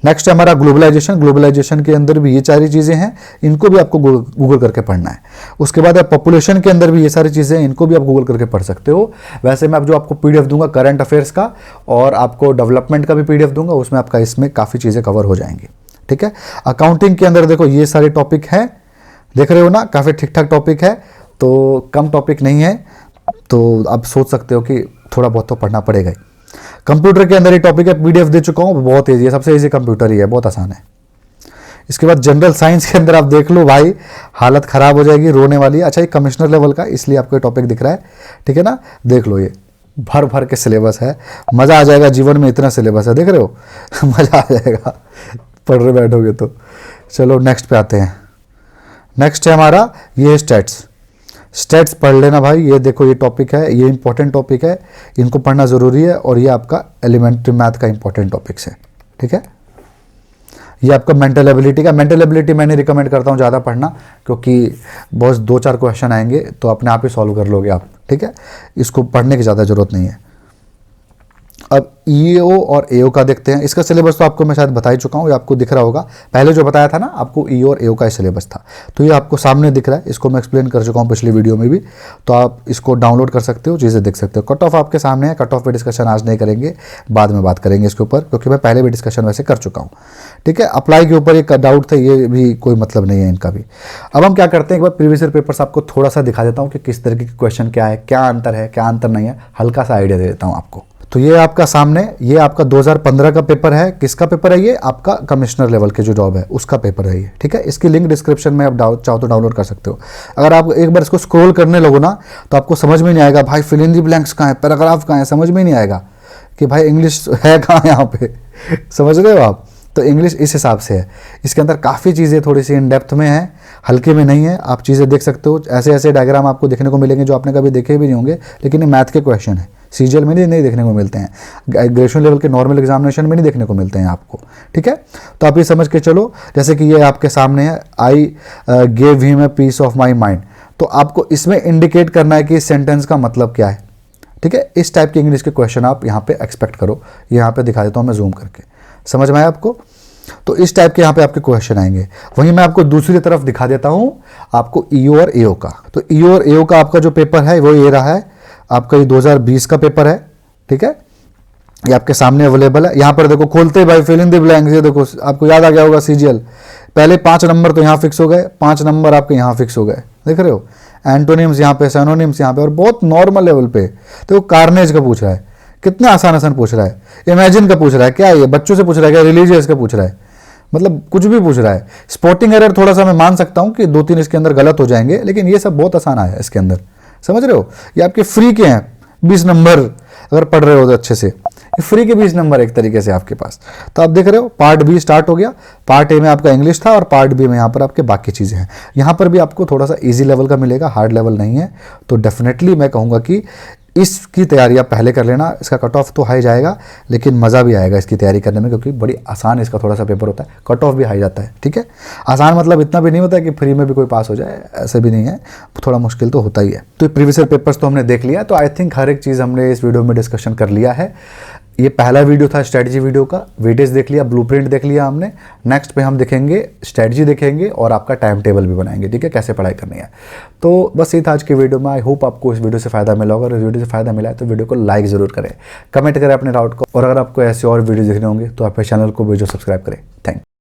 नेक्स्ट है हमारा ग्लोबलाइजेशन के अंदर भी ये सारी चीज़ें हैं, इनको भी आपको गूगल करके पढ़ना है। उसके बाद पॉपुलेशन के अंदर भी ये सारी चीज़ें हैं, इनको भी आप गूगल करके पढ़ सकते हो। वैसे मैं अब जो आपको पीडीएफ दूंगा करंट अफेयर्स का, और आपको डेवलपमेंट का भी पीडीएफ दूंगा, उसमें आपका इसमें काफ़ी चीज़ें कवर हो जाएंगी, ठीक है। अकाउंटिंग के अंदर देखो ये सारे टॉपिक हैं, देख रहे हो ना, काफ़ी ठीक ठाक टॉपिक है, तो कम टॉपिक नहीं है, तो आप सोच सकते हो कि थोड़ा बहुत तो पढ़ना पड़ेगा ही। कंप्यूटर के अंदर ये टॉपिक है, पीडीएफ दे चुका हूँ, बहुत ईजी है, सबसे ईजी कंप्यूटर ही है, बहुत आसान है। इसके बाद जनरल साइंस के अंदर आप देख लो भाई, हालत खराब हो जाएगी, रोने वाली है। अच्छा ये कमिश्नर लेवल का, इसलिए आपको ये टॉपिक दिख रहा है, ठीक है ना। देख लो, ये भर भर के सिलेबस है, मज़ा आ जाएगा, जीवन में इतना सिलेबस है, देख रहे हो मज़ा आ जाएगा पढ़ रहे बैठोगे तो। चलो नेक्स्ट पे आते हैं। नेक्स्ट है हमारा ये स्टैट्स पढ़ लेना भाई, ये देखो ये टॉपिक है, ये इंपॉर्टेंट टॉपिक है, इनको पढ़ना ज़रूरी है, और ये आपका एलिमेंट्री मैथ का इंपॉर्टेंट टॉपिक्स है, ठीक है। ये आपका मेंटल एबिलिटी मैं नहीं रिकमेंड करता हूँ ज़्यादा पढ़ना, क्योंकि बहुत 2-4 क्वेश्चन आएंगे तो अपने आप ही सॉल्व कर लोगे आप, ठीक है। इसको पढ़ने की ज़्यादा ज़रूरत नहीं है। अब ईओ और एओ का देखते हैं। इसका सिलेबस तो आपको मैं शायद बता ही चुका हूँ, ये आपको दिख रहा होगा, पहले जो बताया था ना आपको, ईओ और एओ का सिलेबस था, तो ये आपको सामने दिख रहा है, इसको मैं एक्सप्लेन कर चुका हूँ पिछली वीडियो में भी, तो आप इसको डाउनलोड कर सकते हो, चीज़ें देख सकते हो। कट ऑफ आपके सामने है, कट ऑफ पे डिस्कशन आज नहीं करेंगे, बाद में बात करेंगे इसके ऊपर, क्योंकि मैं पहले भी डिस्कशन वैसे कर चुका हूँ, ठीक है। अप्लाई के ऊपर एक डाउट था, ये भी कोई मतलब नहीं है इनका भी। अब हम क्या करते हैं, एक बार प्रीवियस ईयर पेपर्स आपको थोड़ा सा दिखा देता हूँ कि किस तरीके के क्वेश्चन क्या है, क्या अंतर नहीं है, हल्का सा आइडिया दे देता हूँ आपको। तो ये आपका सामने, ये आपका 2015 का पेपर है। किसका पेपर है ये? आपका कमिश्नर लेवल के जो जॉब है उसका पेपर है ये, ठीक है। इसकी लिंक डिस्क्रिप्शन में आप चाहो तो डाउनलोड कर सकते हो। अगर आप एक बार इसको स्क्रॉल करने लगो ना, तो आपको समझ में नहीं आएगा भाई फिल इन दी ब्लैंक्स कहाँ है, पैराग्राफ कहाँ है, समझ में नहीं आएगा कि भाई इंग्लिश है कहाँ यहाँ पे समझ रहे हो आप। तो इंग्लिश इस हिसाब से है, इसके अंदर काफ़ी चीज़ें थोड़ी सी इन डेप्थ में है, हल्के में नहीं है। आप चीज़ें देख सकते हो, ऐसे ऐसे डायग्राम आपको देखने को मिलेंगे जो आपने कभी देखे भी नहीं होंगे, लेकिन ये मैथ के क्वेश्चन है, सीजीएल में नहीं देखने को मिलते हैं, ग्रेजुएशन लेवल के नॉर्मल एग्जामिनेशन में नहीं देखने को मिलते हैं आपको, ठीक है। तो आप ये समझ के चलो, जैसे कि ये आपके सामने है, I gave him a piece of my mind, तो आपको इसमें इंडिकेट करना है कि इस सेंटेंस का मतलब क्या है, ठीक है। इस टाइप के इंग्लिश के क्वेश्चन आप यहाँ पे एक्सपेक्ट करो। यहाँ पे दिखा देता हूँ मैं जूम करके, समझ में आया आपको। तो इस टाइप के यहाँ पे आपके क्वेश्चन आएंगे। वहीं मैं आपको दूसरी तरफ दिखा देता हूँ आपको ईओ और एओ का। तो ईओ और एओ का आपका जो पेपर है वो ये रहा है, आपका ये 2020 का पेपर है, ठीक है। ये आपके सामने अवेलेबल है। यहाँ पर देखो खोलते ही भाई फिल इन द ब्लैंक्स, ये देखो आपको याद आ गया होगा सीजीएल, पहले 5 नंबर तो यहाँ फिक्स हो गए, 5 नंबर आपके यहाँ फिक्स हो गए, देख रहे हो। एंटोनिम्स यहाँ पे, सिनोनिम्स यहाँ पे, और बहुत नॉर्मल लेवल पे। तो कार्नेज का पूछ रहा है, कितने आसान आसान पूछ रहा है। इमेजिन का पूछ रहा है, क्या ये बच्चों से पूछ रहा है क्या, रिलीजियस का पूछ रहा है, मतलब कुछ भी पूछ रहा है। स्पॉटिंग एरर थोड़ा सा मैं मान सकता हूँ कि 2-3 इसके अंदर गलत हो जाएंगे, लेकिन ये सब बहुत आसान है इसके अंदर, समझ रहे हो। ये आपके फ्री के हैं 20 नंबर, अगर पढ़ रहे हो तो अच्छे से, ये फ्री के 20 नंबर एक तरीके से आपके पास। तो आप देख रहे हो पार्ट बी स्टार्ट हो गया। पार्ट ए में आपका इंग्लिश था और पार्ट बी में यहाँ पर आपके बाकी चीज़ें हैं। यहाँ पर भी आपको थोड़ा सा इजी लेवल का मिलेगा, हार्ड लेवल नहीं है। तो डेफिनेटली मैं कहूँगा कि इसकी तैयारी आप पहले कर लेना। इसका कट ऑफ तो हाई जाएगा, लेकिन मज़ा भी आएगा इसकी तैयारी करने में, क्योंकि बड़ी आसान इसका थोड़ा सा पेपर होता है, कट ऑफ भी हाई जाता है, ठीक है। आसान मतलब इतना भी नहीं होता है कि फ्री में भी कोई पास हो जाए, ऐसे भी नहीं है, थोड़ा मुश्किल तो होता ही है। तो प्रीवियस ईयर पेपर्स तो हमने देख लिया, तो आई थिंक हर एक चीज़ हमने इस वीडियो में डिस्कशन कर लिया है। ये पहला वीडियो था स्ट्रेटजी वीडियो का, वेटेज देख लिया, ब्लूप्रिंट देख लिया हमने। नेक्स्ट पे हम देखेंगे स्ट्रेटजी देखेंगे और आपका टाइम टेबल भी बनाएंगे, ठीक है, कैसे पढ़ाई करनी है। तो बस ये था आज के वीडियो में। आई होप आपको इस वीडियो से फायदा मिला होगा। अगर इस वीडियो से फायदा मिला है तो वीडियो को लाइक जरूर करें, कमेंट करें अपने डाउट को, और अगर आपको ऐसे और वीडियो देखने होंगे तो आप चैनल को भी जो सब्सक्राइब करें। Thank you.